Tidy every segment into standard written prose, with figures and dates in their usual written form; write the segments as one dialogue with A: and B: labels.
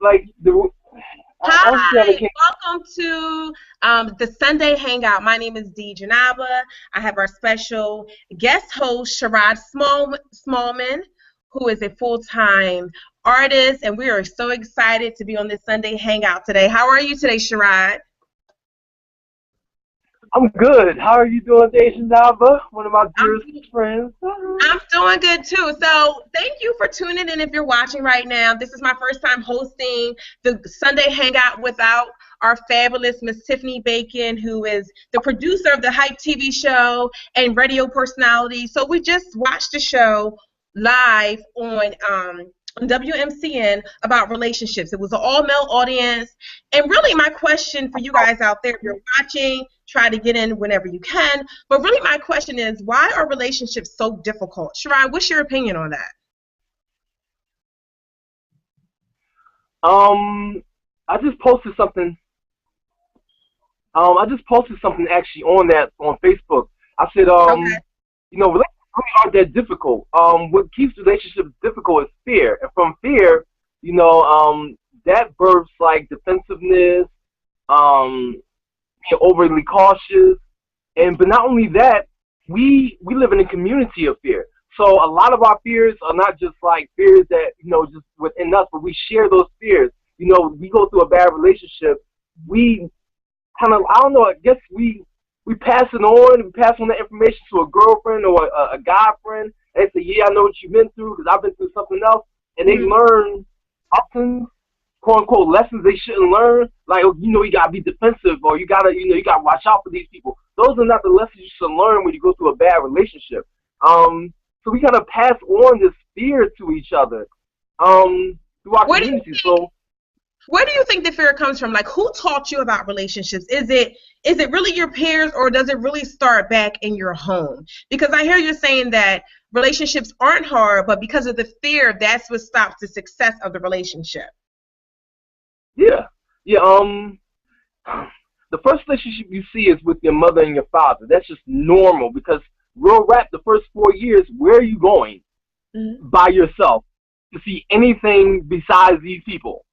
A: like I understand
B: Hi,
A: it can't.
B: welcome to the Sunday Hangout. My name is Dejenaba. I have our special guest host, Sherrod Smallman, who is a full-time artist, and we are so excited to be on this Sunday Hangout today. How are you today, Sherrod?
A: I'm good. How are you doing, Dejenaba? One of my dearest
B: I'm
A: friends.
B: I'm doing good too. So thank you for tuning in if you're watching right now. This is my first time hosting the Sunday Hangout without our fabulous Miss Tiffany Bacon, who is the producer of the Hype TV show and radio personality. So we just watched the show live on WMCN about relationships. It was an all male audience. And really, my question for you guys out there, if you're watching, try to get in whenever you can. But really, my question is, why are relationships so difficult? Shirai, what's your opinion on that?
A: Um, I just posted something. I just posted something actually on that on Facebook. I said,
B: Okay.
A: relationships really aren't that difficult. What keeps relationships difficult is fear, and from fear, that births like defensiveness, um, being overly cautious, and but not only that, we live in a community of fear. So a lot of our fears are not just like fears that just within us, but we share those fears. We go through a bad relationship, we kind of, I don't know, I guess we pass it on, we pass on that information to a girlfriend or a guy friend, and they say, yeah, I know what you've been through because I've been through something else, and they
B: Mhm.
A: learn lessons, quote unquote lessons they shouldn't learn, like, oh, you gotta be defensive, or you gotta watch out for these people. Those are not the lessons you should learn when you go through a bad relationship. So we kind of pass on this fear to each other, through our
B: Where do you
A: community. So
B: where do you think the fear comes from? Like, who taught you about relationships? Is it really your peers, or does it really start back in your home? Because I hear you saying that relationships aren't hard, but because of the fear, that's what stops the success of the relationship.
A: yeah, yeah. The first relationship you see is with your mother and your father. That's just normal because real rap, the first 4 years, where are you going
B: Mhm.
A: by yourself to see anything besides these people?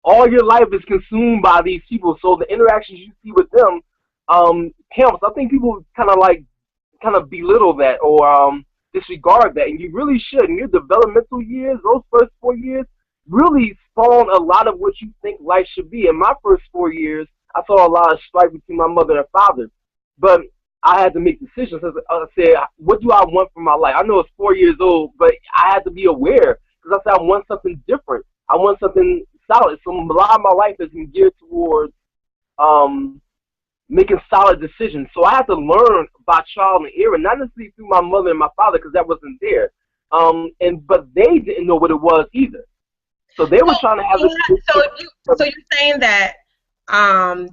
A: All your life is consumed by these people. So the interactions you see with them, counts. I think people kind of belittle that or disregard that, and you really should. In your developmental years, those first 4 years really spawn a lot of what you think life should be. In my first 4 years, I saw a lot of strife between my mother and father, but I had to make decisions. I said, what do I want for my life? I know it's 4 years old, but I had to be aware because I said I want something different. I want something solid. So a lot of my life has been geared towards um, making solid decisions. So I had to learn by trial and error, not necessarily through my mother and my father because that wasn't there. And but they didn't know what it was either. So they
B: So,
A: were trying to have
B: yeah,
A: it.
B: so you're saying that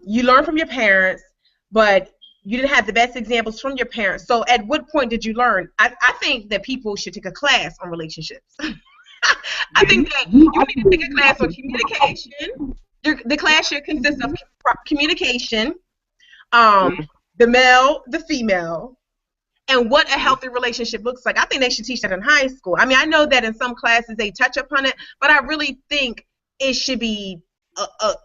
B: you learn from your parents, but you didn't have the best examples from your parents. So at what point did you learn? I think that people should take a class on relationships. I
A: Yeah,
B: think that
A: you
B: you need to take a class on
A: actually,
B: communication. The class should consist of communication, um, the male, the female, and what a healthy relationship looks like. I think they should teach that in high school. I mean, I know that in some classes they touch upon it, but I really think it should be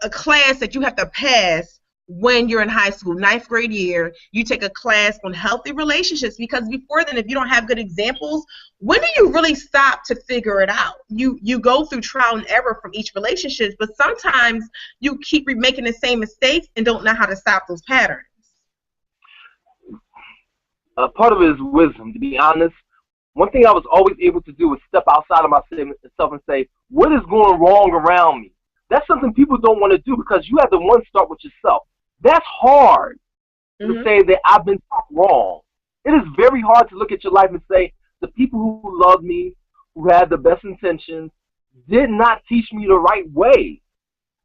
B: a class that you have to pass when you're in high school. Ninth grade year, you take a class on healthy relationships because before then, if you don't have good examples, when do you really stop to figure it out? You go through trial and error from each relationship, but sometimes you keep making the same mistakes and don't know how to stop those patterns.
A: part of it is wisdom. To be honest, one thing I was always able to do is step outside of myself and say, what is going wrong around me? That's something people don't want to do because you have to one start with yourself. That's hard to
B: Hmm.
A: say that I've been taught wrong. It is very hard to look at your life and say the people who love me, who had the best intentions, did not teach me the right way.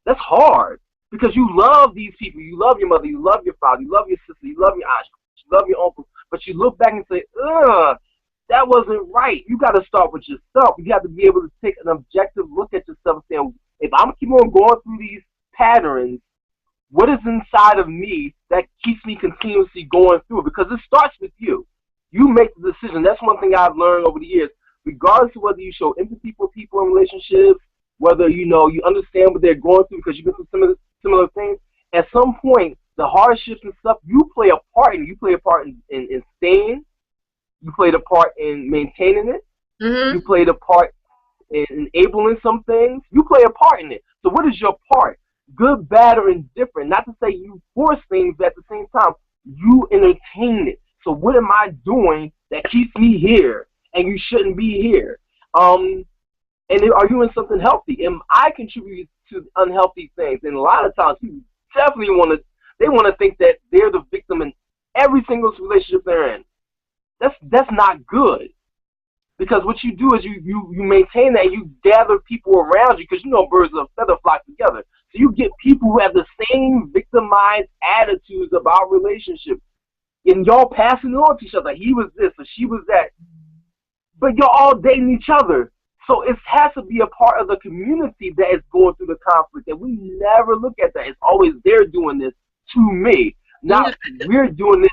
A: That's hard because you love these people. You love your mother. You love your father. You love your sister. You love your aunt. You love your uncle. But you look back and say, ugh, that wasn't right. You got to start with yourself. You got to be able to take an objective look at yourself and say, if I'm keep on going through these patterns, what is inside of me that keeps me continuously going through it? Because it starts with you. You make the decision. That's one thing I've learned over the years. Regardless of whether you show empathy for people in relationships, whether you understand what they're going through because you've been through similar things. At some point, the hardships and stuff you play a part in. You play a part in staying. You played a part in maintaining it.
B: Mm-hmm.
A: You played a part in enabling some things. You play a part in it. So what is your part? Good, bad, or indifferent. Not to say you force things, but at the same time, you entertain it. So what am I doing that keeps me here and you shouldn't be here? And are you in something healthy? Am I contributing to unhealthy things? And a lot of times people definitely want to think that they're the victim in every single relationship they're in. That's not good. Because what you do is you maintain that, you gather people around you, because birds of a feather flock together. So you get people who have the same victimized attitudes about relationships, and y'all passing it on to each other. He was this or she was that, but y'all all dating each other. So it has to be a part of the community that is going through the conflict, and we never look at that. It's always they're doing this to me, not we're doing this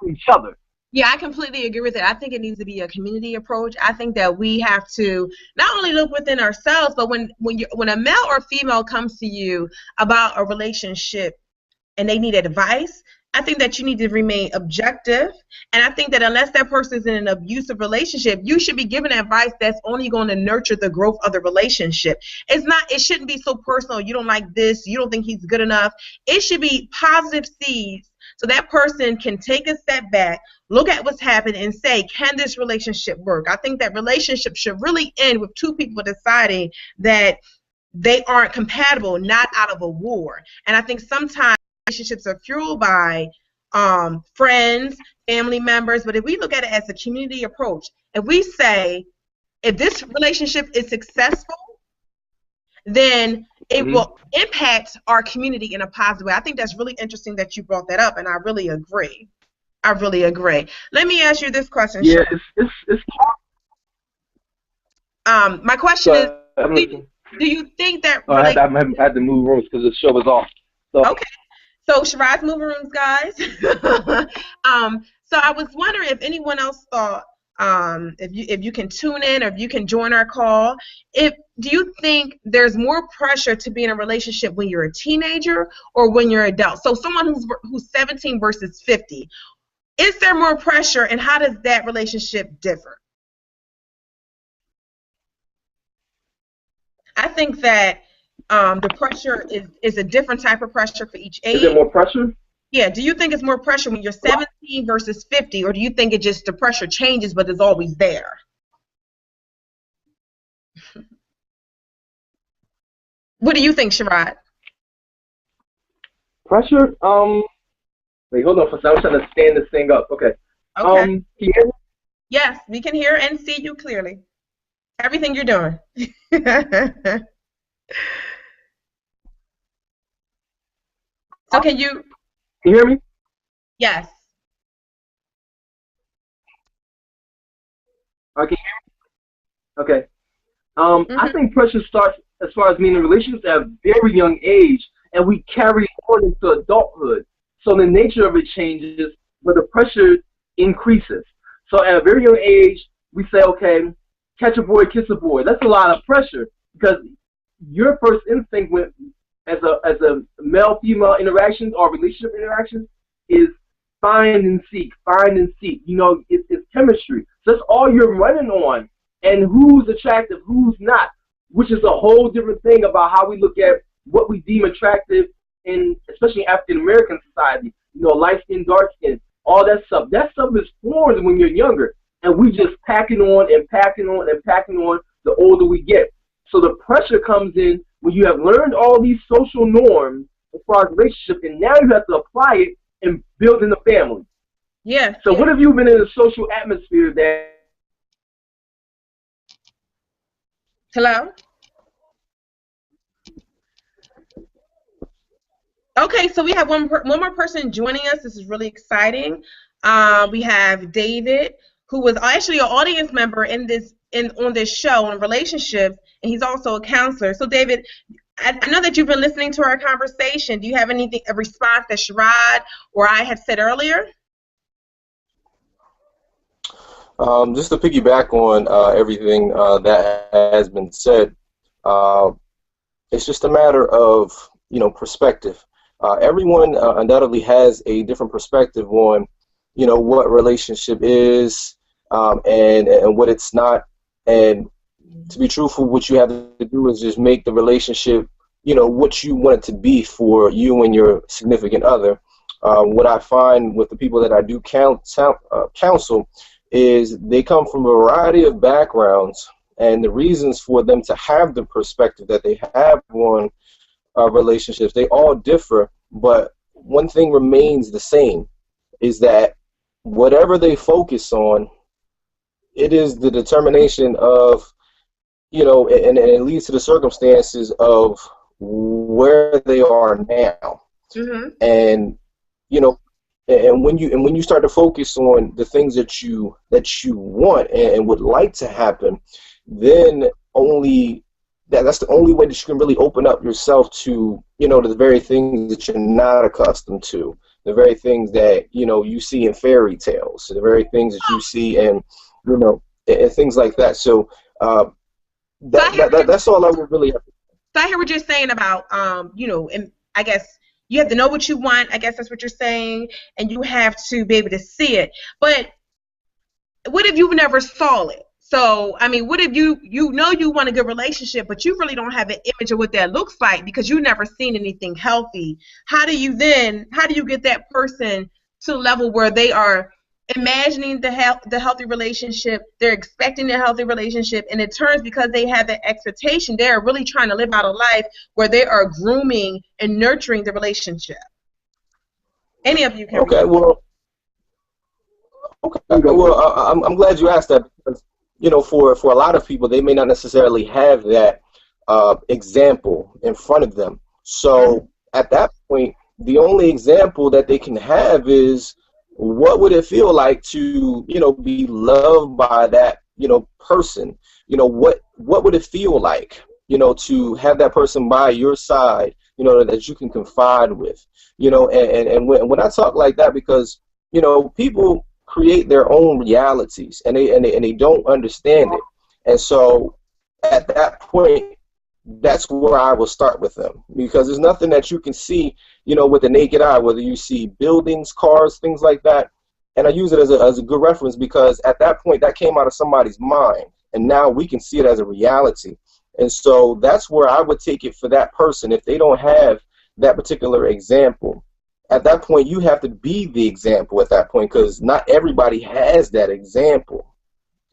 A: to each other.
B: Yeah, I completely agree with it. I think it needs to be a community approach. I think that we have to not only look within ourselves, but when a male or female comes to you about a relationship and they need advice, I think that you need to remain objective. And I think that unless that person is in an abusive relationship, you should be given advice that's only going to nurture the growth of the relationship. It shouldn't be so personal. You don't like this. You don't think he's good enough. It should be positive seeds so that person can take a step back, look at what's happened, and say, can this relationship work? I think that relationship should really end with two people deciding that they aren't compatible, not out of a war. And I think sometimes relationships are fueled by friends, family members. But if we look at it as a community approach, if we say, if this relationship is successful, then it will impact our community in a positive way. I think that's really interesting that you brought that up, and I really agree. Let me ask you this question.
A: Yeah, it's
B: hard. My question is, do you think that
A: I had to move rooms because the show was off. So.
B: Okay. So Shiraz moving rooms, guys. So I was wondering if anyone else thought, if you can tune in or if you can join our call. Do you think there's more pressure to be in a relationship when you're a teenager or when you're an adult? So someone who's 17 versus 50, is there more pressure, and how does that relationship differ? I think that the pressure is a different type of pressure for each age.
A: Is there more pressure?
B: Yeah. Do you think it's more pressure when you're 17 versus 50, or do you think the pressure changes but is always there? What do you think, Sharad?
A: Pressure? Wait, hold on for a second. I'm trying to stand this thing up. Okay.
B: Okay.
A: Can you hear me?
B: Yes, we can hear and see you clearly. Everything you're doing. So can you
A: hear me?
B: Yes.
A: Okay. Okay. I think pressure starts as far as being in relationships at a very young age, and we carry on into adulthood. So the nature of it changes, but the pressure increases. So at a very young age, we say, okay, catch a boy, kiss a boy. That's a lot of pressure because your first instinct as a male-female interaction or relationship interaction is find and seek. It's chemistry. So that's all you're running on. And who's attractive, who's not, which is a whole different thing about how we look at what we deem attractive in, especially African-American society. Light skin, dark skin, all that stuff. That stuff is formed when you're younger. And we just packing on and packing on and packing on the older we get. So the pressure comes in when you have learned all these social norms as far as relationship, and now you have to apply it in building a family.
B: Yeah.
A: So what have you been in a social atmosphere that...
B: Hello? Okay, so we have one more person joining us. This is really exciting. We have David, who was actually an audience member on this show on relationships, and he's also a counselor. So David, I know that you've been listening to our conversation. Do you have a response that Sharad or I had said earlier?
C: Just to piggyback on everything that has been said, Uh, it's just a matter of, perspective. Everyone undoubtedly has a different perspective on, what relationship is, and what it's not. And to be truthful, what you have to do is just make the relationship, what you want it to be for you and your significant other. What I find with the people that I do counsel is they come from a variety of backgrounds, and the reasons for them to have the perspective that they have on relationships, they all differ, but one thing remains the same, is that whatever they focus on, it is the determination of, and it leads to the circumstances of where they are now.
B: Mm-hmm.
C: And you know and when you start to focus on the things that you want and would like to happen, then only that's the only way that you can really open up yourself to, to the very things that you're not accustomed to, the very things that you see in fairy tales, the very things that you see in, and things like that. So
B: So I hear what
C: that's all I would really have.
B: So I hear what you're saying about, and I guess you have to know what you want. I guess that's what you're saying, and you have to be able to see it. But what if you never saw it? So, I mean, what if you know you want a good relationship, but you really don't have an image of what that looks like because you've never seen anything healthy? How do you get that person to a level where they are imagining the healthy relationship, they're expecting the healthy relationship, and it turns because they have that expectation, they're really trying to live out a life where they are grooming and nurturing the relationship. Any of you can
C: Okay,
B: respond.
C: well, okay, well, I'm glad you asked that, because for a lot of people, they may not necessarily have that example in front of them. So at that point, the only example that they can have is, what would it feel like to be loved by that person? What would it feel like to have that person by your side, that you can confide with, and when I talk like that, because people create their own realities, and they don't understand it. And so at that point, that's where I will start with them, because there's nothing that you can see, with the naked eye, whether you see buildings, cars, things like that. And I use it as a good reference, because at that point, that came out of somebody's mind, and now we can see it as a reality. And so that's where I would take it for that person. If they don't have that particular example, at that point, you have to be the example at that point, because not everybody has that example.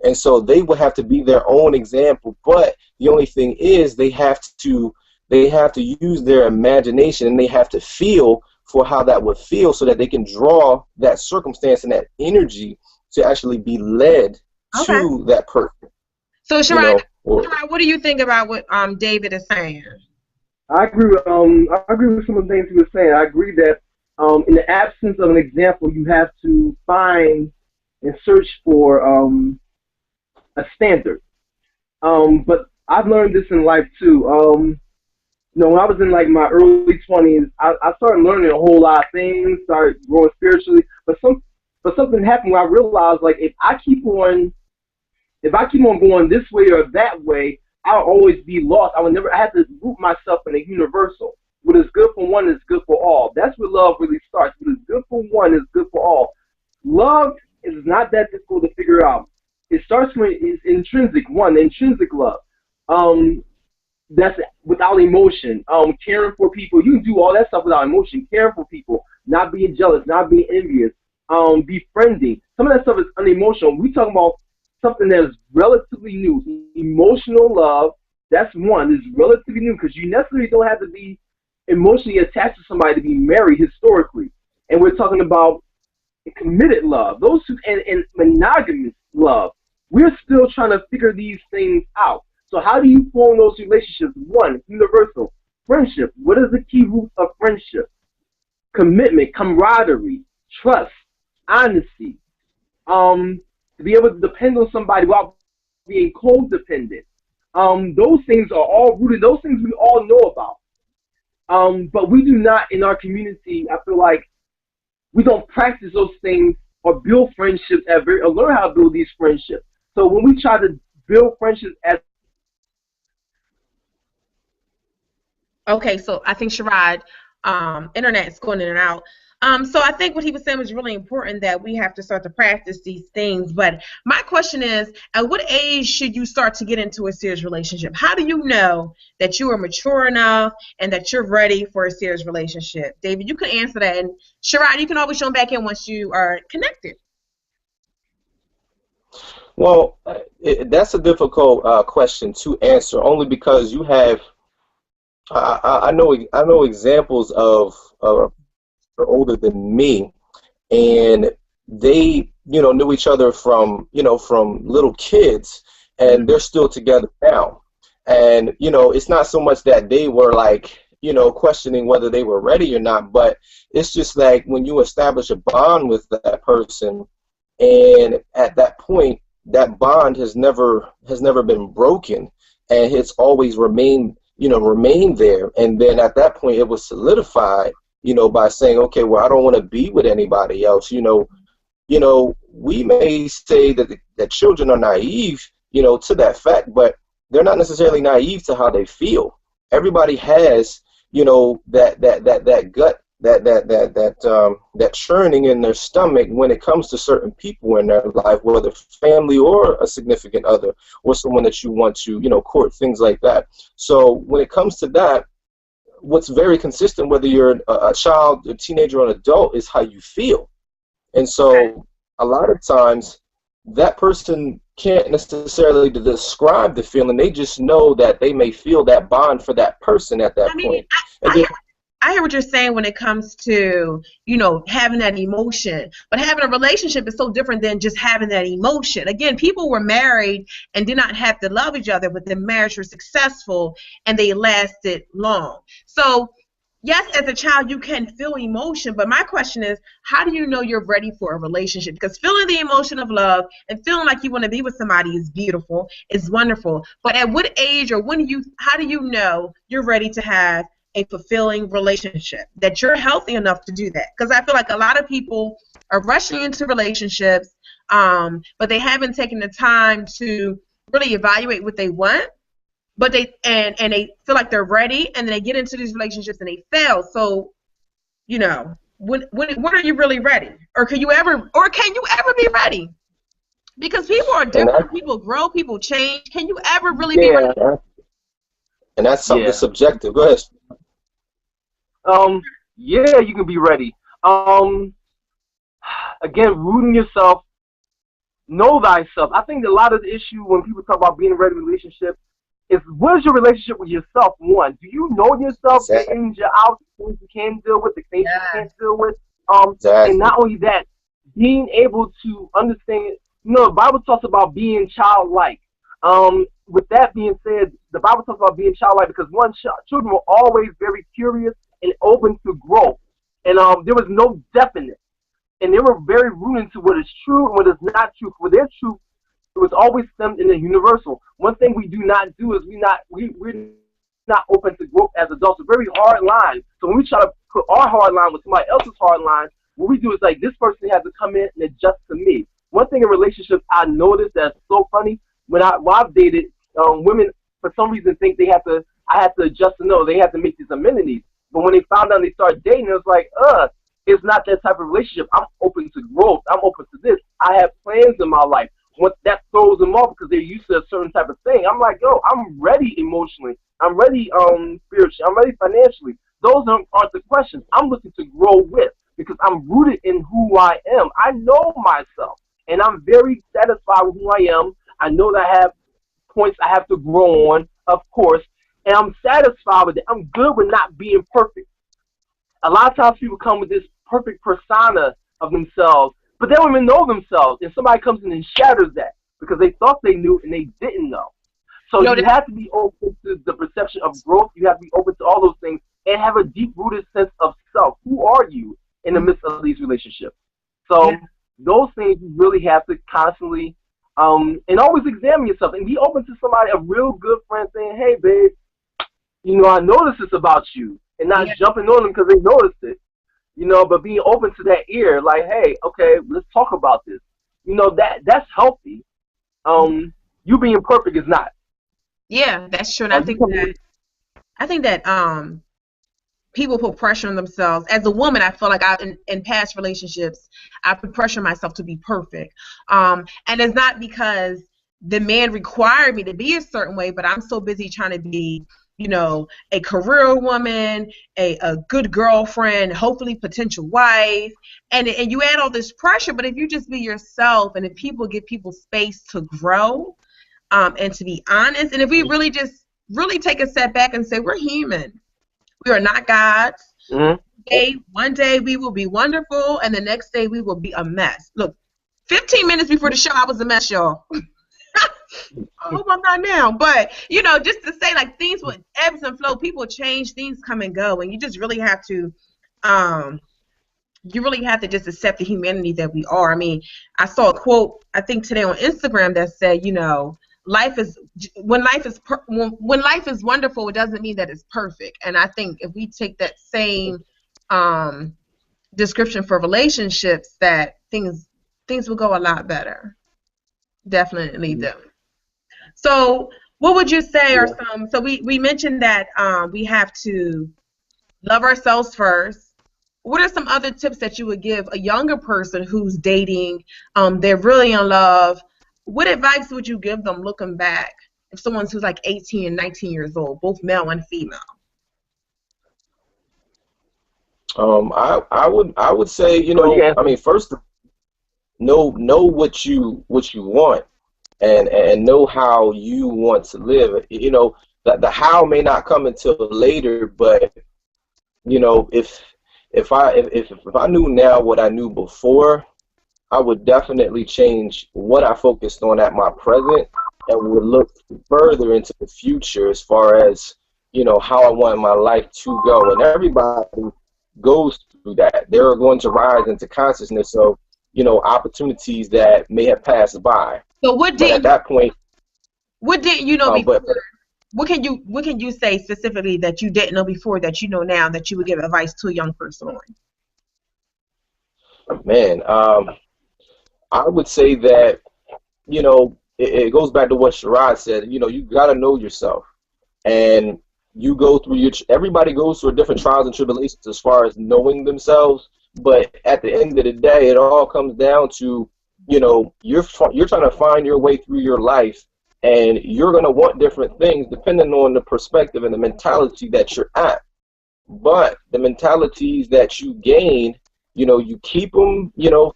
C: And so they will have to be their own example. But the only thing is, they have to use their imagination, and they have to feel for how that would feel, so that they can draw that circumstance and that energy to actually be led
B: Okay.
C: to that person.
B: So
C: You
B: Sharon,
C: know, or,
B: what do you think about what David is saying?
A: I agree with some of the things he was saying. I agree that in the absence of an example, you have to find and search for a standard. But I've learned this in life too. When I was in like my early 20s, I started learning a whole lot of things, started growing spiritually. But something happened where I realized, like, if I keep on going this way or that way, I'll always be lost. I have to root myself in a universal. What is good for one is good for all. That's where love really starts. What is good for one is good for all. Love is not that difficult to figure out. It starts when it's intrinsic. One, the intrinsic love. That's without emotion. Caring for people. You can do all that stuff without emotion. Caring for people, not being jealous, not being envious, befriending. Some of that stuff is unemotional. We talking about something that is relatively new. Emotional love. That's one. Is relatively new, because you necessarily don't have to be emotionally attached to somebody to be married historically. And we're talking about committed love. Those two, and monogamous love. We're still trying to figure these things out. So how do you form those relationships? One, universal. Friendship. What is the key root of friendship? Commitment, camaraderie, trust, honesty. To be able to depend on somebody without being codependent. Those things are all rooted. Those things we all know about. But we do not, in our community, I feel like we don't practice those things or build friendships or learn how to build these friendships. So when we try to build friendships as
B: Okay, so I think Sherrod, internet's going in and out. So I think what he was saying was really important that we have to start to practice these things. But my question is, at what age should you start to get into a serious relationship? How do you know that you are mature enough and that you're ready for a serious relationship? David, you can answer that. And Sherrod, you can always jump back in once you are connected.
C: Well, that's a difficult question to answer, only because you have I know examples of older than me, and they knew each other from from little kids, and they're still together now. And it's not so much that they were like questioning whether they were ready or not, but it's just like when you establish a bond with that person, and at that point that bond has never been broken, and it's always remained there. And then at that point it was solidified by saying, okay, well, I don't want to be with anybody else. We may say that children are naive to that fact, but they're not necessarily naive to how they feel. Everybody has that gut, that churning in their stomach when it comes to certain people in their life, whether family or a significant other or someone that you want to court, things like that. So when it comes to that, what's very consistent, whether you're a child, a teenager, or an adult, is how you feel. And so a lot of times that person can't necessarily describe the feeling. They just know that they may feel that bond for that person at that point. And then,
B: I hear what you're saying when it comes to, having that emotion. But having a relationship is so different than just having that emotion. Again, people were married and did not have to love each other, but the marriage was successful and they lasted long. So, yes, as a child, you can feel emotion. But my question is, how do you know you're ready for a relationship? Because feeling the emotion of love and feeling like you want to be with somebody is beautiful, is wonderful. But at what age or how do you know you're ready to have a fulfilling relationship, that you're healthy enough to do that? Because I feel like a lot of people are rushing into relationships, but they haven't taken the time to really evaluate what they want, but they feel like they're ready, and then they get into these relationships and they fail. So when are you really ready, or can you ever be ready? Because people are different, people grow, people change. Can you ever really be ready?
C: And that's something subjective. Go ahead.
A: Yeah, you can be ready. Again, rooting yourself, know thyself. I think a lot of the issue when people talk about being ready in a relationship is, what is your relationship with yourself? One, do you know yourself? The things you're out, the things you can deal with, the things you can't deal with. And not only that, being able to understand. The Bible talks about being childlike. With that being said, the Bible talks about being childlike because children were always very curious and open to growth, and there was no definite, and they were very rooted to what is true and what is not true. For their truth, it was always stemmed in the universal. One thing we do not do is we're not open to growth as adults. It's a very hard line. So when we try to put our hard line with somebody else's hard line, what we do is like, this person has to come in and adjust to me. One thing in relationships I noticed that's so funny, when I've dated, women for some reason think I have to adjust to know, they have to make these amenities. But when they found out, they started dating, it was like, it's not that type of relationship. I'm open to growth. I'm open to this. I have plans in my life. What that throws them off because they're used to a certain type of thing. I'm like, yo, I'm ready emotionally. I'm ready spiritually. I'm ready financially. Those aren't the questions. I'm looking to grow with, because I'm rooted in who I am. I know myself, and I'm very satisfied with who I am. I know that I have points I have to grow on, of course, and I'm satisfied with it. I'm good with not being perfect. A lot of times people come with this perfect persona of themselves, but they don't even know themselves, and somebody comes in and shatters that because they thought they knew and they didn't know. So you have to be open to the perception of growth. You have to be open to all those things and have a deep-rooted sense of self. Who are you in the midst of these relationships? So those things you really have to constantly and always examine yourself and be open to somebody, a real good friend, saying, hey, babe, I noticed this about you, and not jumping on them because they noticed it, but being open to that ear, like, hey, okay, let's talk about this. That's healthy. You being perfect is not.
B: Yeah, that's true. And I think that I think that people put pressure on themselves. As a woman, I feel like in past relationships, I put pressure on myself to be perfect. And it's not because the man required me to be a certain way, but I'm so busy trying to be, a career woman, a good girlfriend, hopefully potential wife. And you add all this pressure, but if you just be yourself and if people give people space to grow, and to be honest, and if we really just really take a step back and say we're human, we are not gods.
A: Mm-hmm.
B: One day we will be wonderful, and the next day we will be a mess. Look, 15 minutes before the show, I was a mess, y'all. I hope I'm not now. But, just to say, like, things will ebbs and flow. People change, things come and go, and you just really have to just accept the humanity that we are. I mean, I saw a quote, I think today on Instagram, that said, life is when life is wonderful, it doesn't mean that it's perfect. And I think if we take that same description for relationships, that things will go a lot better. Definitely do. So what would you say are some, so we mentioned that we have to love ourselves first. What are some other tips that you would give a younger person who's dating, they're really in love? What advice would you give them looking back if someone who's like 18 and 19 years old, both male and female?
C: I would say, I mean, first, know what you want, and know how you want to live. That the how may not come until later, but if I knew now what I knew before, I would definitely change what I focused on at my present, and would look further into the future as far as, how I want my life to go. And everybody goes through that. They're going to rise into consciousness of, opportunities that may have passed by.
B: So
C: but at that point,
B: what didn't you know before? What can you say specifically that you didn't know before that you know now that you would give advice to a young person on?
C: Man, I would say that, it goes back to what Sherrod said. You got to know yourself, and you go through everybody goes through different trials and tribulations as far as knowing themselves. But at the end of the day, it all comes down to, you're trying to find your way through your life, and you're going to want different things depending on the perspective and the mentality that you're at. But the mentalities that you gain, you keep them,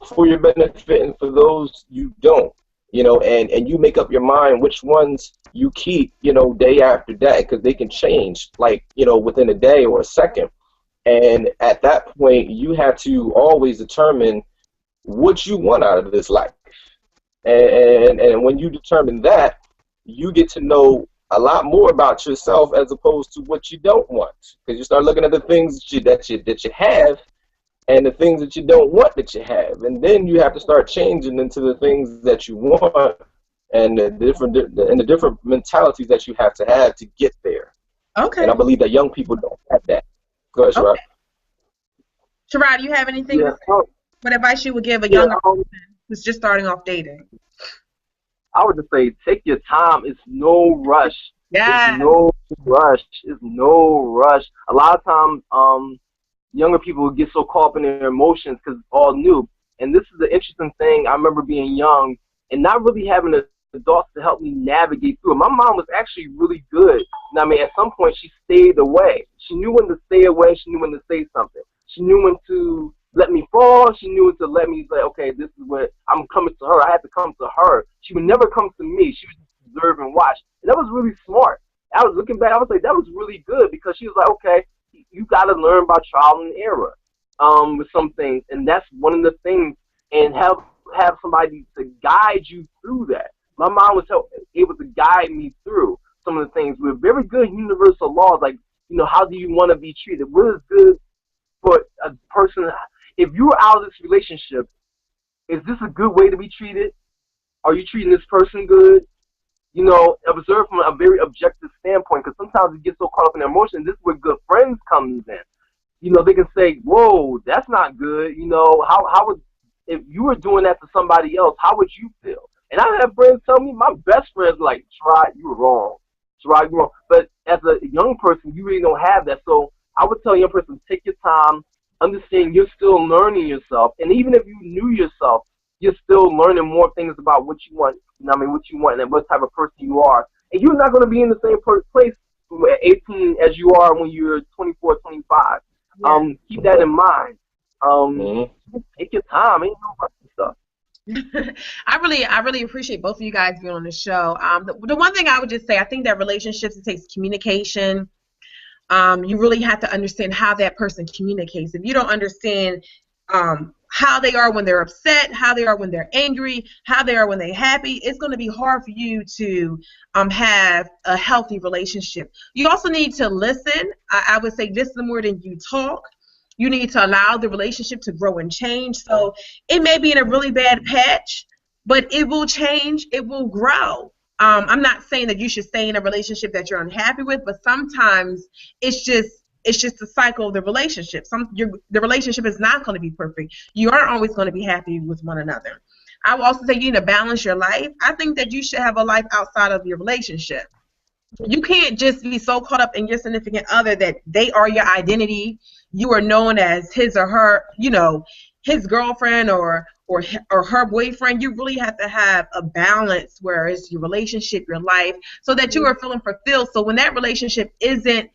C: for your benefit, and for those you don't, and you make up your mind which ones you keep, day after day, because they can change, like, within a day or a second. And at that point, you have to always determine what you want out of this life. And when you determine that, you get to know a lot more about yourself as opposed to what you don't want, because you start looking at the things that you have, and the things that you don't want that you have, and then you have to start changing into the things that you want, and the different mentalities that you have to get there.
B: Okay.
C: And I believe that young people don't have that. Go ahead, Sherrod.
B: Okay. Sherrod, do you have anything?
A: Yeah.
B: What advice you would give a younger person who's just starting off dating?
A: I would just say, take your time. It's no rush.
B: Yeah.
A: It's no rush. It's no rush. A lot of times, younger people get so caught up in their emotions because it's all new. And this is the interesting thing. I remember being young and not really having adults to help me navigate through it. My mom was actually really good. I mean, at some point, she stayed away. She knew when to stay away. She knew when to say something. She knew when to let me fall. She knew when to let me say, okay, this is what I'm coming to her. I had to come to her. She would never come to me. She would just observe and watch. And that was really smart. I was looking back. I was like, that was really good, because she was like, okay, you got to learn about trial and error with some things. And that's one of the things, and have somebody to guide you through that. My mom was able to guide me through some of the things with very good universal laws, like, how do you want to be treated? What is good for a person? If you're out of this relationship, is this a good way to be treated? Are you treating this person good? Observe from a very objective standpoint, because sometimes we get so caught up in emotion. This is where good friends comes in. They can say, whoa, that's not good. How would, if you were doing that to somebody else, how would you feel? And I have friends tell me, my best friends, like, try, you were wrong. right, you're wrong. But as a young person, you really don't have that. So I would tell a young person, take your time, understand you're still learning yourself, and even if you knew yourself, you're still learning more things about what you want. You know what I mean, what you want and what type of person you are. And you're not going to be in the same place at 18 as you are when you're 24, 25.
B: Yeah.
A: Keep that in mind.
C: Mhm.
A: Take your time. Ain't no rush and stuff.
B: I really appreciate both of you guys being on the show. The one thing I would just say, I think that relationships, it takes communication. You really have to understand how that person communicates. If you don't understand how they are when they're upset, how they are when they're angry, how they are when they're happy, it's going to be hard for you to have a healthy relationship. You also need to listen. I would say listen more than you talk. You need to allow the relationship to grow and change. So it may be in a really bad patch, but it will change. It will grow. I'm not saying that you should stay in a relationship that you're unhappy with, but sometimes it's just the cycle of the relationship. The relationship is not going to be perfect. You aren't always going to be happy with one another. I will also say you need to balance your life. I think that you should have a life outside of your relationship. You can't just be so caught up in your significant other that they are your identity. You are known as his or her, his girlfriend or her boyfriend. You really have to have a balance where it's your relationship, your life, so that you are feeling fulfilled. So when that relationship isn't,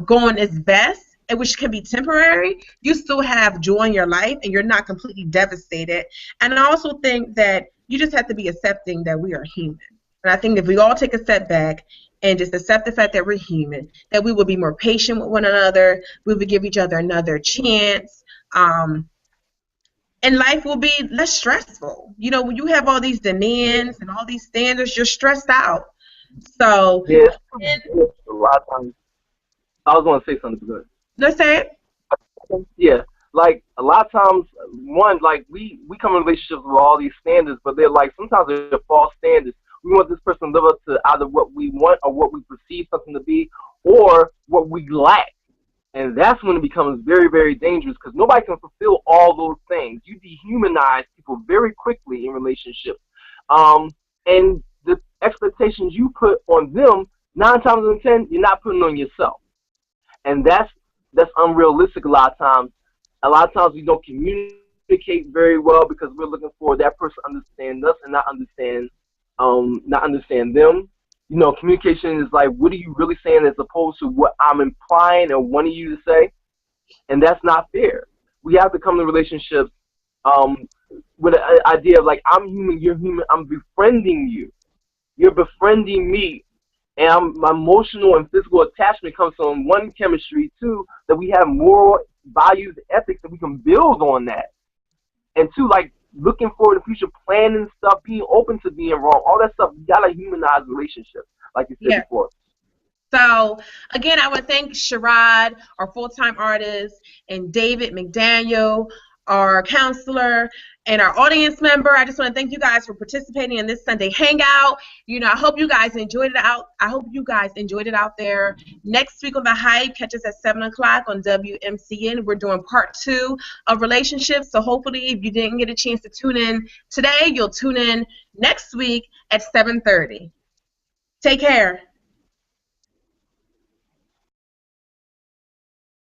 B: going its best, and which can be temporary, you still have joy in your life and you're not completely devastated. And I also think that you just have to be accepting that we are human. And I think if we all take a step back and just accept the fact that we're human, that we will be more patient with one another, we will give each other another chance, and life will be less stressful. When you have all these demands and all these standards, you're stressed out. So,
A: Yeah,
B: and
A: it's a lot of times. I was going to say something good.
B: let's say it.
A: Yeah, like a lot of times, one like we come in relationships with all these standards, but they're like sometimes they're false standards. We want this person to live up to either what we want or what we perceive something to be, or what we lack, and that's when it becomes very, very dangerous because nobody can fulfill all those things. You dehumanize people very quickly in relationships, and the expectations you put on them 9 times out of 10, you're not putting on yourself, and that's unrealistic a lot of times. A lot of times we don't communicate very well because we're looking for that person to understand us and not understand them. Communication is like, what are you really saying as opposed to what I'm implying or wanting you to say, and that's not fair. We have to come to relationships um, with an idea of like, I'm human, you're human, I'm befriending you, you're befriending me, and my emotional and physical attachment comes from one chemistry, two, that we have moral values, ethics, that we can build on that, and two, like looking forward to the future, planning stuff, being open to being wrong, all that stuff. You gotta humanize relationships, like you said
B: Yeah.
A: before.
B: So again, I want to thank Sherrod, our full-time artist, and David McDaniel, our counselor, and our audience member. I just want to thank you guys for participating in this Sunday hangout. I hope you guys enjoyed it out. I hope you guys enjoyed it out there. Next week on The Hype, catch us at 7 o'clock on WMCN. We're doing part 2 of relationships. So hopefully, if you didn't get a chance to tune in today, you'll tune in next week at 7:30. Take care.